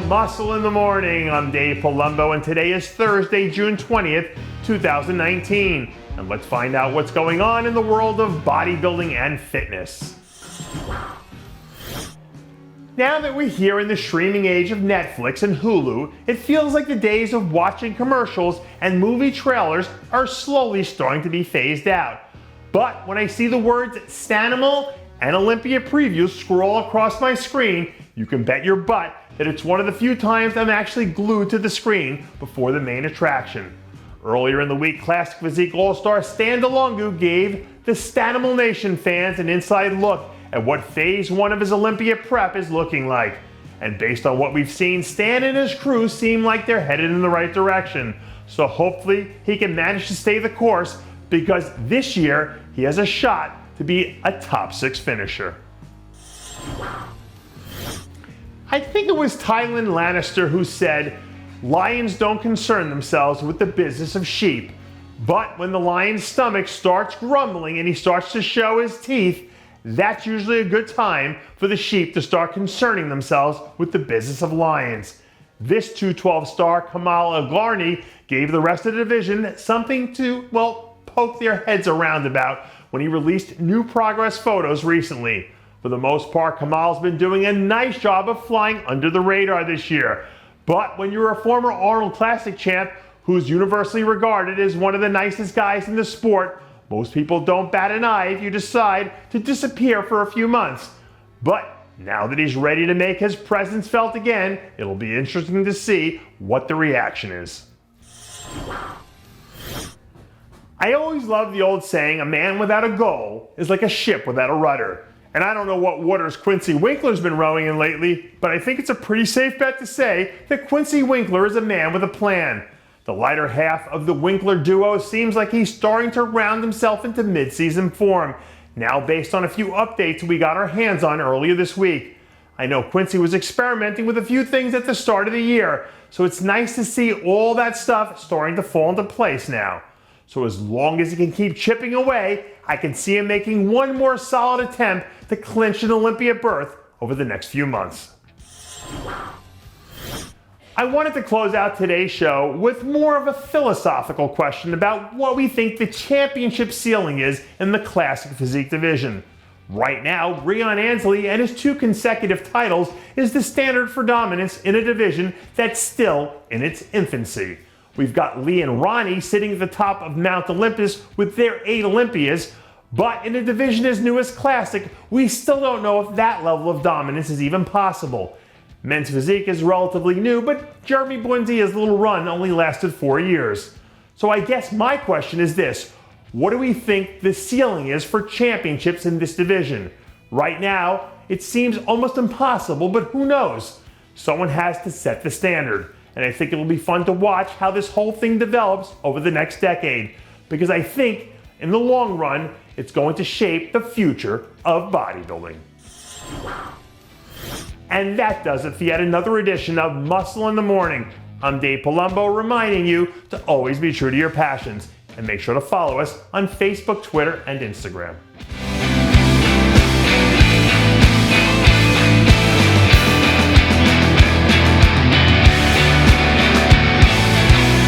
Muscle in the Morning. I'm Dave Palumbo, and today is Thursday, June 20th, 2019. And let's find out what's going on in the world of bodybuilding and fitness. Now that we're here in the streaming age of Netflix and Hulu, it feels like the days of watching commercials and movie trailers are slowly starting to be phased out. But when I see the words Stanimal and Olympia previews scroll across my screen, you can bet your butt that it's one of the few times I'm actually glued to the screen before the main attraction. Earlier in the week, Classic Physique All-Star Stan Longeaux gave the Stanimal Nation fans an inside look at what phase one of his Olympia prep is looking like. And based on what we've seen, Stan and his crew seem like they're headed in the right direction. So hopefully he can manage to stay the course, because this year he has a shot to be a top 6 finisher. I think it was Tywin Lannister who said, "Lions don't concern themselves with the business of sheep. But when the lion's stomach starts grumbling and he starts to show his teeth, that's usually a good time for the sheep to start concerning themselves with the business of lions." This 212 star Kamal Elgargni gave the rest of the division something to, poke their heads around about when he released new progress photos recently. For the most part, Kamal's been doing a nice job of flying under the radar this year. But when you're a former Arnold Classic champ who's universally regarded as one of the nicest guys in the sport, most people don't bat an eye if you decide to disappear for a few months. But now that he's ready to make his presence felt again, it'll be interesting to see what the reaction is. I always love the old saying, a man without a goal is like a ship without a rudder. And I don't know what waters Quincy Winkler's been rowing in lately, but I think it's a pretty safe bet to say that Quincy Winklaar is a man with a plan. The lighter half of the Winkler duo seems like he's starting to round himself into mid-season form, now based on a few updates we got our hands on earlier this week. I know Quincy was experimenting with a few things at the start of the year, so it's nice to see all that stuff starting to fall into place now. So as long as he can keep chipping away, I can see him making one more solid attempt to clinch an Olympia berth over the next few months. I wanted to close out today's show with more of a philosophical question about what we think the championship ceiling is in the Classic Physique division. Right now, Breon Ansley and his 2 consecutive titles is the standard for dominance in a division that's still in its infancy. We've got Lee and Ronnie sitting at the top of Mount Olympus with their 8 Olympias, but in a division as new as Classic, we still don't know if that level of dominance is even possible. Men's Physique is relatively new, but Jeremy Buendia's little run only lasted 4 years. So I guess my question is this: what do we think the ceiling is for championships in this division? Right now, it seems almost impossible, but who knows? Someone has to set the standard. And I think it'll be fun to watch how this whole thing develops over the next decade, because I think in the long run, it's going to shape the future of bodybuilding. And that does it for yet another edition of Muscle in the Morning. I'm Dave Palumbo, reminding you to always be true to your passions, and make sure to follow us on Facebook, Twitter, and Instagram.